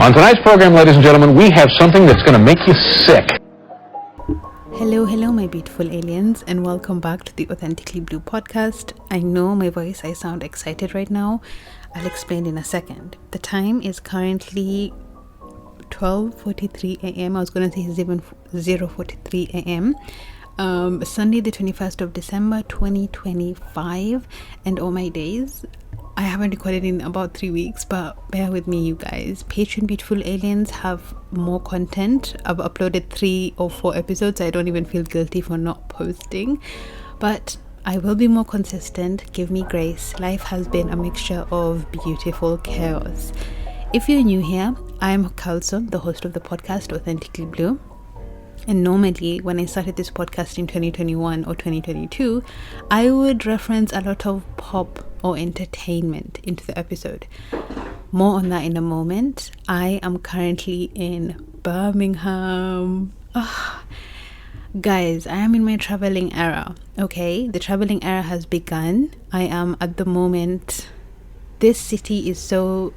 On tonight's program, ladies and gentlemen, we have something that's going to make you sick. Hello, my beautiful aliens, and welcome back to the Authentically Blue podcast. I know my voice, I sound excited right now. I'll explain in a second. The time is currently 12:43 a.m. I was going to say it's even 0:43 a.m. Sunday the 21st of December 2025, and all my days. I haven't recorded in about 3 weeks, but bear with me, you guys. Patreon beautiful aliens have more content. I've uploaded 3 or 4 episodes. I don't even feel guilty for not posting, but I will be more consistent. Give me grace. Life has been a mixture of beautiful chaos. If you're new here, I'm Kalson, the host of the podcast Authentically Blue. And normally, when I started this podcast in 2021 or 2022, I would reference a lot of pop or entertainment into the episode. More on that in a moment. I am currently in Birmingham. Guys, I am in my traveling era. Okay, the traveling era has begun. I am at the moment. This city is so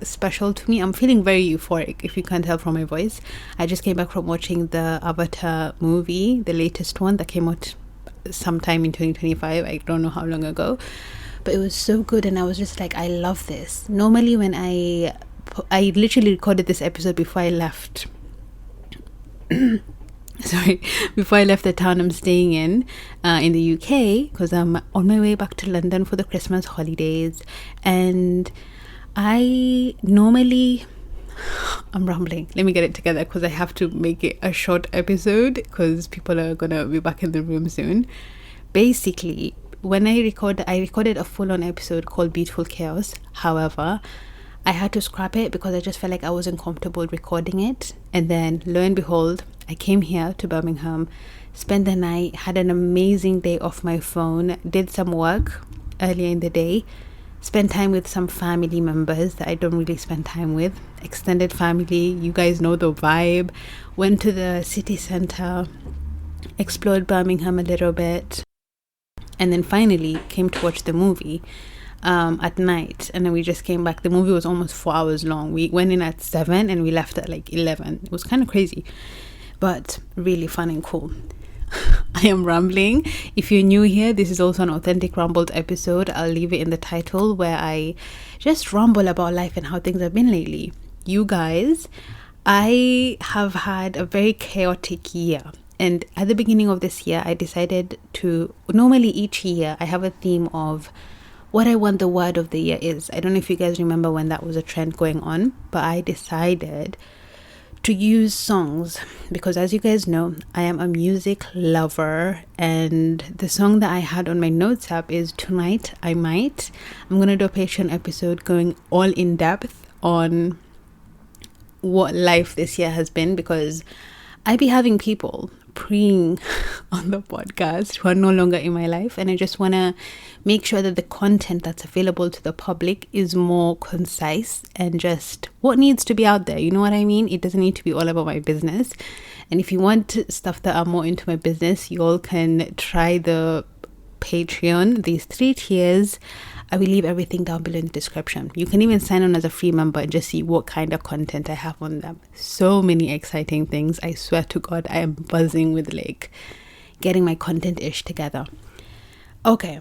special to me. I'm feeling very euphoric, if you can't tell from my voice. I just came back from watching the Avatar movie, the latest one that came out sometime in 2025. I don't know how long ago, but it was so good, and I was just like, I love this. Normally when I literally recorded this episode before I left before I left the town I'm staying in the UK, because I'm on my way back to London for the Christmas holidays. And I'm rambling. Let me get it together, because I have to make it a short episode, because people are gonna be back in the room soon. Basically, when I recorded a full-on episode called Beautiful Chaos. However, I had to scrap it because I just felt like I wasn't comfortable recording it. And then lo and behold, I came here to Birmingham, spent the night, had an amazing day off my phone, did some work earlier in the day, spent time with some family members that I don't really spend time with, extended family, you guys know the vibe, went to the city centre, explored Birmingham a little bit, and then finally came to watch the movie at night. And then we just came back. The movie was almost 4 hours long. We went in at 7 and we left at 11. It was kind of crazy, but really fun and cool. I am rambling. If you're new here, this is also an Authentic Rambled episode. I'll leave it in the title, where I just ramble about life and how things have been lately. You guys, I have had a very chaotic year. And at the beginning of this year, I decided to, normally each year I have a theme of what I want the word of the year is. I don't know if you guys remember when that was a trend going on, but I decided to use songs, because as you guys know, I am a music lover, and the song that I had on my notes app is Tonight I Might. I'm going to do a Patreon episode going all in depth on what life this year has been, because I be having people preying on the podcast who are no longer in my life, and I just want to make sure that the content that's available to the public is more concise and just what needs to be out there. You know what I mean? It doesn't need to be all about my business. And if you want stuff that are more into my business, you all can try the Patreon, these 3 tiers. I will leave everything down below in the description. You can even sign on as a free member and just see what kind of content I have on them. So many exciting things. I swear to God, I am buzzing with getting my content-ish together. Okay,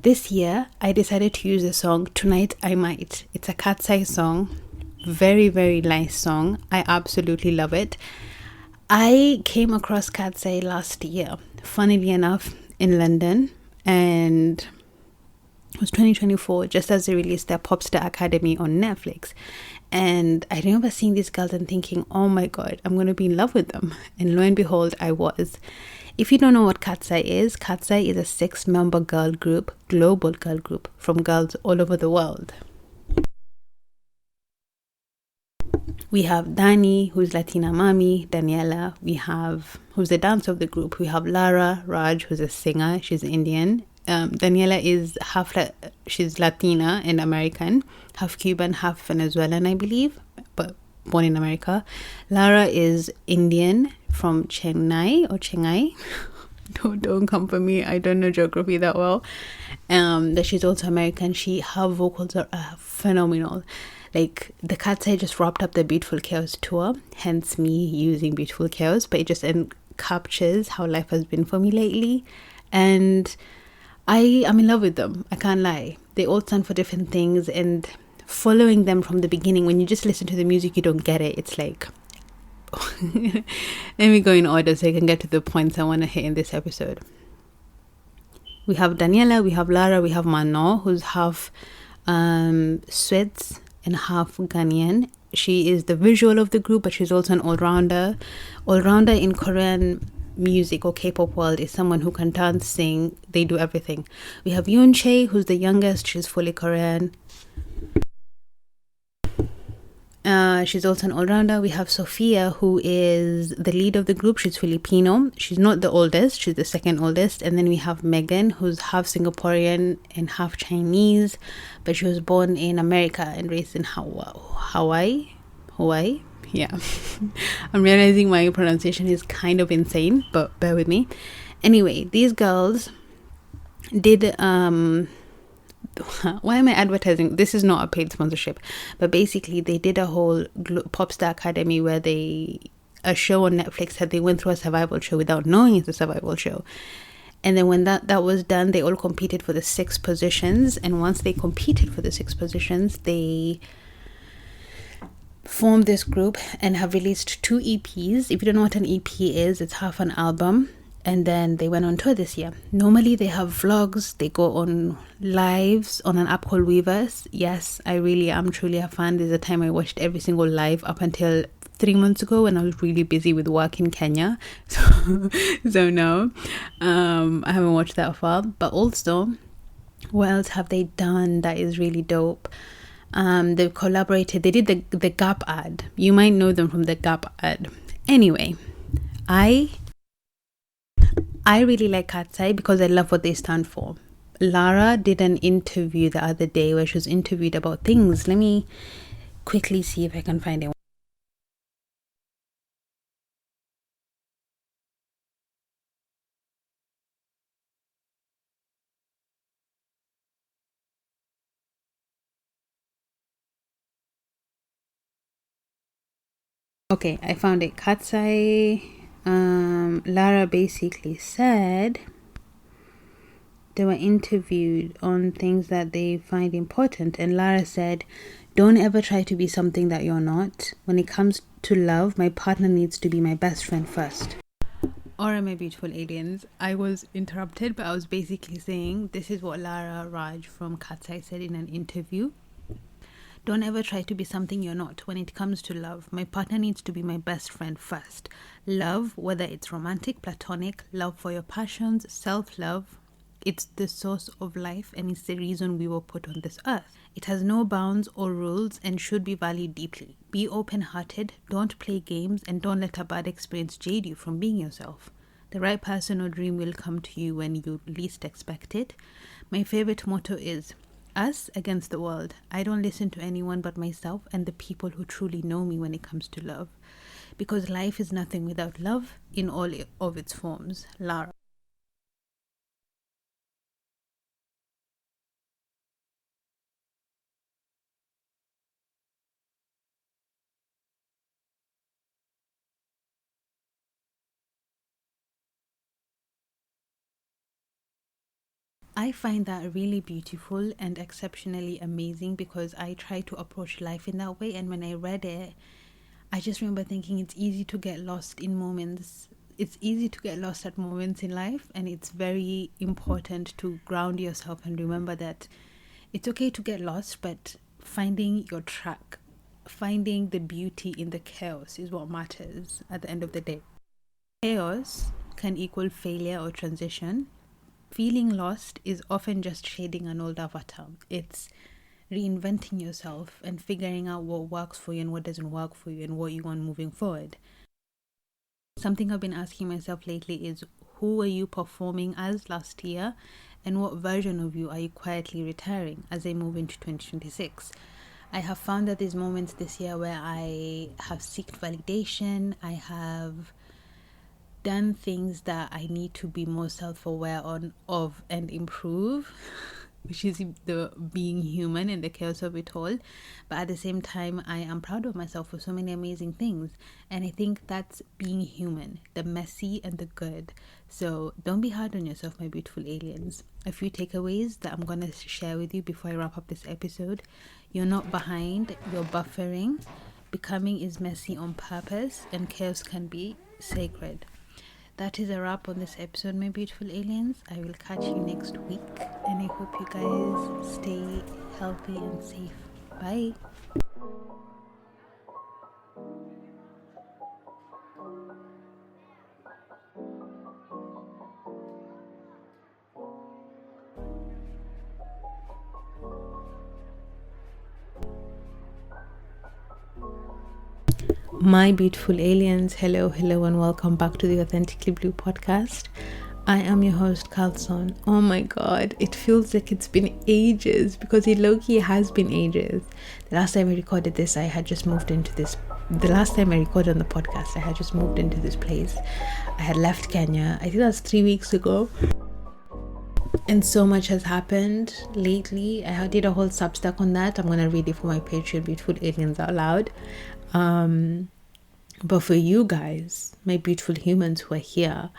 this year I decided to use the song Tonight I Might. It's a Cat's Eye song. Very, very nice song. I absolutely love it. I came across Cat's Eye last year, funnily enough, in London, and it was 2024, just as they released their Popstar Academy on Netflix. And I remember seeing these girls and thinking, oh my God, I'm going to be in love with them. And lo and behold, I was. If you don't know what Cat's Eye is a 6-member girl group, global girl group, from girls all over the world. We have Dani, who's Latina Mami, Daniela. We have, who's the dancer of the group. We have Lara Raj, who's a singer. She's Indian. Daniela is she's Latina and American, half Cuban, half Venezuelan, I believe, but born in America. Lara is Indian from Chennai. Don't come for me. I don't know geography that well. That she's also American. Her vocals are phenomenal. Like, the Cat's Eye just wrapped up the Beautiful Chaos tour, hence me using Beautiful Chaos, but it just captures how life has been for me lately. And I'm in love with them. I can't lie. They all stand for different things, and following them from the beginning, when you just listen to the music, you don't get it. It's like, let me go in order so I can get to the points I want to hit in this episode. We have Daniela, we have Lara, we have Mano, who's half Swiss and half Ghanaian. She is the visual of the group, but she's also an all-rounder. All-rounder in Korean music or K-pop world is someone who can dance, sing, they do everything. We have Yoon Chae, who's the youngest. She's fully Korean. She's also an all-rounder. We have Sophia, who is the lead of the group. She's Filipino. She's not the oldest. She's the second oldest. And then we have Megan, who's half Singaporean and half Chinese, but she was born in America and raised in Hawaii. Yeah. I'm realizing my pronunciation is kind of insane, but bear with me. Anyway, these girls did why am I advertising? This is not a paid sponsorship, but basically they did a whole Popstar Academy where a show on Netflix that they went through a survival show without knowing it's a survival show. And then when that was done, they all competed for the 6 positions. And once they competed for the 6 positions, they formed this group and have released 2 EPs. If you don't know what an EP is, it's half an album. And then they went on tour this year. Normally they have vlogs, they go on lives on an app called Weverse. Yes, I really am truly a fan. There's a time I watched every single live up until 3 months ago when I was really busy with work in Kenya. So no, I haven't watched that far. But also, what else have they done that is really dope? They've collaborated. They did the Gap ad. You might know them from the Gap ad. Anyway, I really like Cat's Eye because I love what they stand for. Lara did an interview the other day where she was interviewed about things. Let me quickly see if I can find it. Okay, I found it. Cat's Eye. Lara basically said they were interviewed on things that they find important, and Lara said, "Don't ever try to be something that you're not. When it comes to love, my partner needs to be my best friend first." Alright, my beautiful aliens, I was interrupted, but I was basically saying this is what Lara Raj from Cat's Eye said in an interview. Don't ever try to be something you're not. When it comes to love, my partner needs to be my best friend first. Love, whether it's romantic, platonic, love for your passions, self-love, it's the source of life and it's the reason we were put on this earth. It has no bounds or rules and should be valued deeply. Be open-hearted, don't play games, and don't let a bad experience jade you from being yourself. The right person or dream will come to you when you least expect it. My favorite motto is, us against the world. I don't listen to anyone but myself and the people who truly know me when it comes to love. Because life is nothing without love in all of its forms. Lara. I find that really beautiful and exceptionally amazing because I try to approach life in that way. And when I read it, I just remember thinking it's easy to get lost in moments. It's easy to get lost at moments in life, and it's very important to ground yourself and remember that it's okay to get lost, but finding your track, finding the beauty in the chaos is what matters at the end of the day. Chaos can equal failure or transition. Feeling lost is often just shading an old avatar. It's reinventing yourself and figuring out what works for you and what doesn't work for you and what you want moving forward. Something I've been asking myself lately is, who were you performing as last year, and what version of you are you quietly retiring as I move into 2026? I have found that there's moments this year where I have sought validation, I have done things that I need to be more self-aware of and improve. which is the being human and the chaos of it all. But at the same time, I am proud of myself for so many amazing things. And I think that's being human, the messy and the good. So don't be hard on yourself, my beautiful aliens. A few takeaways that I'm going to share with you before I wrap up this episode. You're not behind, you're buffering. Becoming is messy on purpose, and chaos can be sacred. That is a wrap on this episode, my beautiful aliens. I will catch you next week, and I hope you guys stay healthy and safe. Bye. My beautiful aliens, hello, and welcome back to the Authentically Blue podcast. I am your host, Carlson. Oh my god, it feels like it's been ages, because it low-key has been ages. The last time I recorded this, I had just moved into this. The last time I recorded on the podcast, I had just moved into this place. I had left Kenya. I think that's 3 weeks ago. And so much has happened lately. I did a whole Substack on that. I'm going to read it for my Patreon, beautiful aliens, out loud. But for you guys, my beautiful humans who are here,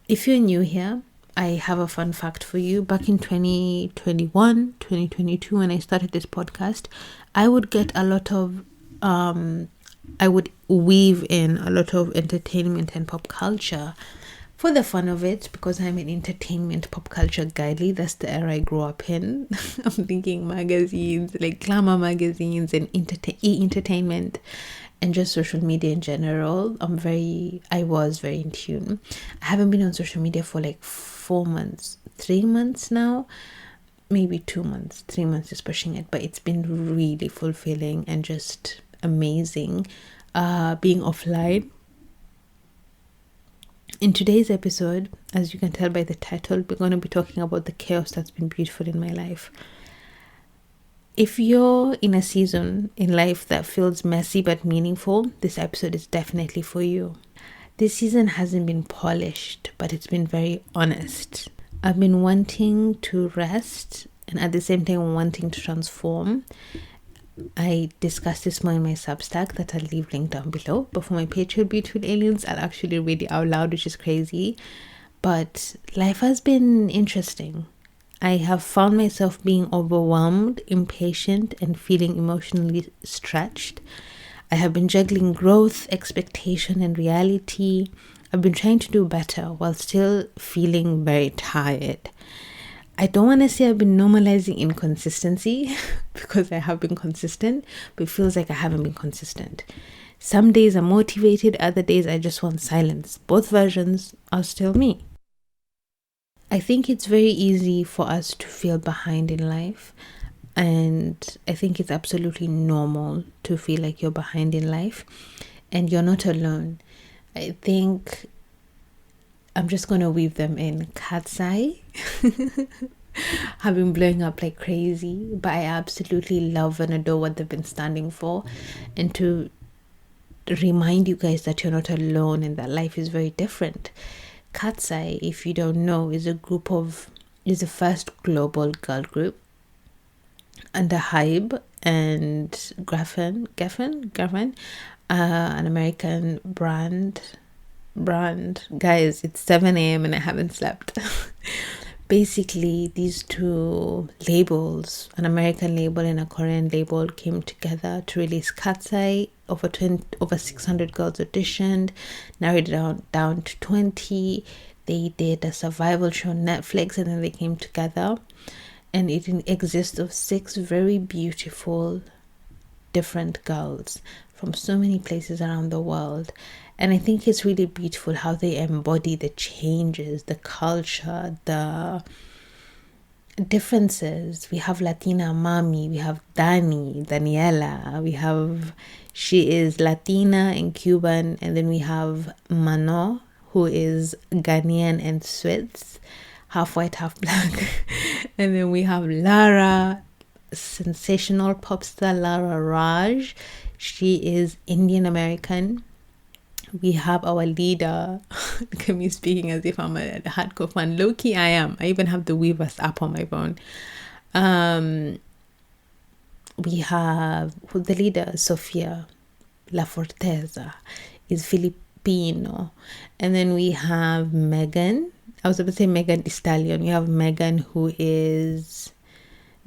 if you're new here, I have a fun fact for you. Back in 2021, 2022, when I started this podcast, I would get a lot of, I would weave in a lot of entertainment and pop culture for the fun of it, because I'm an entertainment pop culture girly. That's the era I grew up in. I'm thinking magazines, like glamour magazines and entertainment and just social media in general. I was very in tune. I haven't been on social media for like 4 months, 3 months now, maybe 2 months. 3 months is pushing it, but it's been really fulfilling and just amazing being offline. In today's episode, as you can tell by the title, we're going to be talking about the chaos that's been beautiful in my life. If you're in a season in life that feels messy but meaningful, this episode is definitely for you. This season hasn't been polished, but it's been very honest. I've been wanting to rest and at the same time wanting to transform. I discussed this more in my Substack that I'll leave linked down below. But for my Patreon, beautiful aliens, I'll actually read it out loud, which is crazy. But life has been interesting. I have found myself being overwhelmed, impatient, and feeling emotionally stretched. I have been juggling growth, expectation, and reality. I've been trying to do better while still feeling very tired. I don't want to say I've been normalizing inconsistency because I have been consistent, but it feels like I haven't been consistent. Some days I'm motivated, other days I just want silence. Both versions are still me. I think it's very easy for us to feel behind in life, and I think it's absolutely normal to feel like you're behind in life, and you're not alone. I think I'm just going to weave them in. Cat's eye have been blowing up like crazy, but I absolutely love and adore what they've been standing for, and to remind you guys that you're not alone and that life is very different. Cat's Eye, if you don't know, is the first global girl group under Hybe and Geffen, an American brand. Guys, it's 7 a.m. and I haven't slept. Basically, these two labels, an American label and a Korean label, came together to release Cat's Eye. Over 600 girls auditioned, narrowed it down to 20. They did a survival show on Netflix, and then they came together. And it exists of 6 very beautiful, different girls from so many places around the world. And I think it's really beautiful how they embody the changes, the culture, the differences. We have Latina Mami, we have Daniela, she is Latina and Cuban, and then we have Mano, who is Ghanaian and Swiss, half white, half black. And then we have Lara, sensational pop star Lara Raj. She is Indian American. we have our leader. Look at me speaking as if I'm a hardcore fan. Low-key, I am. I even have the Weavers app on my phone. We have the leader, Sofia La Forteza, is Filipino. And then we have Megan. I was about to say Megan Thee Stallion. We have Megan, who is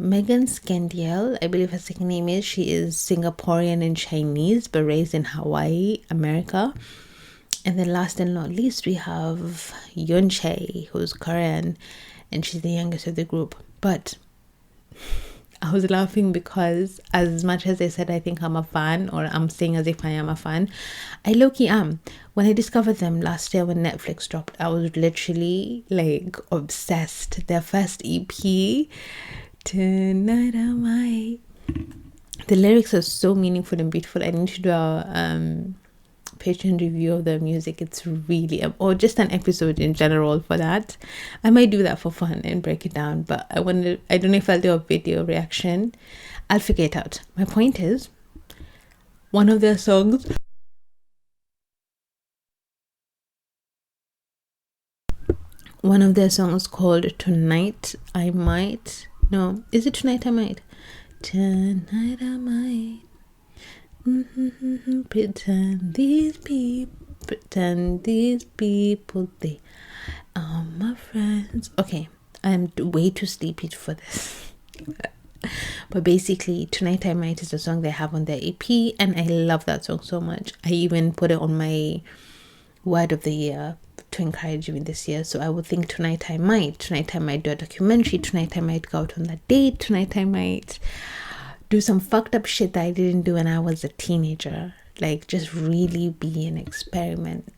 Megan Scandiel, I believe her second name is. She is Singaporean and Chinese, but raised in Hawaii, America. And then last and not least, we have Yunchae, who's Korean, and she's the youngest of the group. But I was laughing because as much as I said I think I'm a fan, or I'm saying as if I am a fan, I low-key am. When I discovered them last year when Netflix dropped, I was literally like obsessed. Their first EP, Tonight I Might. The lyrics are so meaningful and beautiful. I need to do a Patreon review of the music. It's really, or just an episode in general for that. I might do that for fun and break it down, but I don't know if I'll do a video reaction. I'll figure it out. My point is, one of their songs called Tonight I Might. No, is it Tonight I Might? Tonight I Might. Pretend these people, they are my friends. Okay, I'm way too sleepy for this. But basically, Tonight I Might is a song they have on their EP, and I love that song so much. I even put it on my word of the year to encourage me this year. So I would think tonight I might do a documentary, tonight I might go out on that date, tonight I might do some fucked up shit that I didn't do when I was a teenager. Like, just really be an experiment.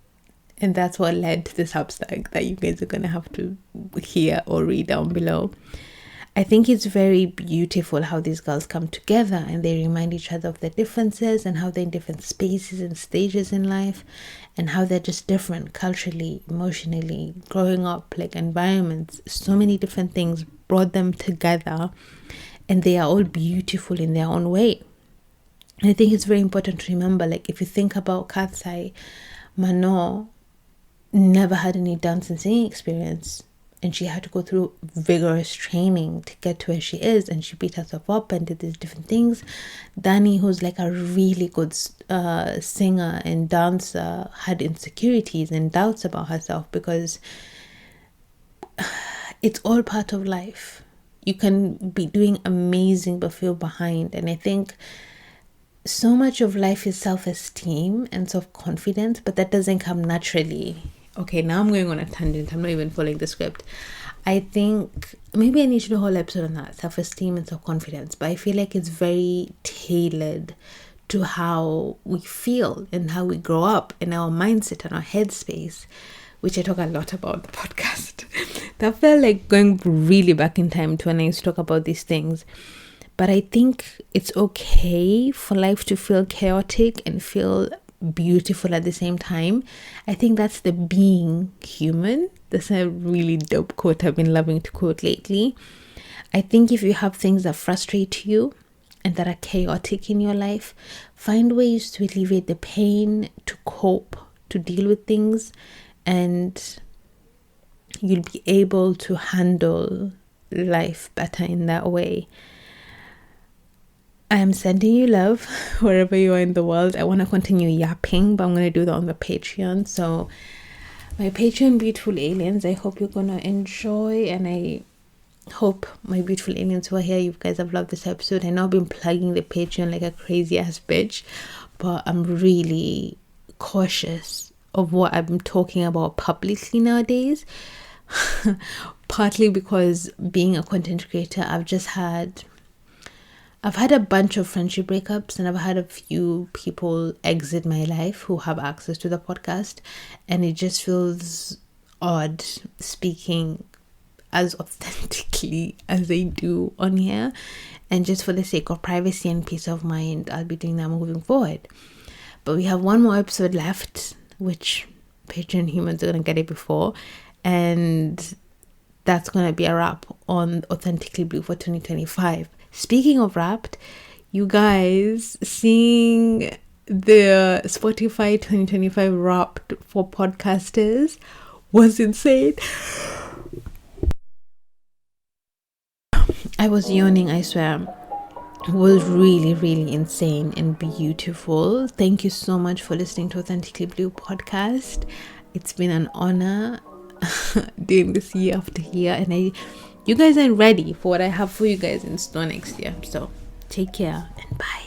And that's what led to this Substack that you guys are going to have to hear or read down below. I think it's very beautiful how these girls come together and they remind each other of their differences and how they're in different spaces and stages in life and how they're just different culturally, emotionally, growing up, like environments, so many different things brought them together, and they are all beautiful in their own way. And I think it's very important to remember, like, if you think about Katsai, Mano never had any dance and singing experience, and she had to go through vigorous training to get to where she is, and she beat herself up and did these different things. Dani, who's like a really good singer and dancer, had insecurities and doubts about herself, because it's all part of life. You can be doing amazing but feel behind. And I think so much of life is self-esteem and self-confidence, but that doesn't come naturally. Okay, now I'm going on a tangent. I'm not even following the script. I think maybe I need to do a whole episode on that, self-esteem and self-confidence. But I feel like it's very tailored to how we feel and how we grow up and our mindset and our headspace, which I talk a lot about in the podcast. That felt like going really back in time to when I used to talk about these things. But I think it's okay for life to feel chaotic and feel beautiful at the same time. I think that's the being human. That's a really dope quote I've been loving to quote lately. I think if you have things that frustrate you and that are chaotic in your life, find ways to alleviate the pain, to cope, to deal with things, and you'll be able to handle life better in that way. I am sending you love wherever you are in the world. I want to continue yapping, but I'm going to do that on the Patreon. So my Patreon beautiful aliens, I hope you're going to enjoy, and I hope my beautiful aliens who are here, you guys have loved this episode. I know I've been plugging the Patreon like a crazy ass bitch, but I'm really cautious of what I'm talking about publicly nowadays. Partly because being a content creator, I've had a bunch of friendship breakups, and I've had a few people exit my life who have access to the podcast, and it just feels odd speaking as authentically as I do on here. And just for the sake of privacy and peace of mind, I'll be doing that moving forward. But we have one more episode left, which Patreon humans are going to get it before, and that's going to be a wrap on Authentically Blue for 2025. Speaking of Wrapped, you guys, seeing the Spotify 2025 Wrapped for podcasters was insane. I was yawning, I swear. It was really, really insane and beautiful. Thank you so much for listening to Authentically Blue podcast. It's been an honor doing this year after year, and you guys are ready for what I have for you guys in store next year. So take care and bye.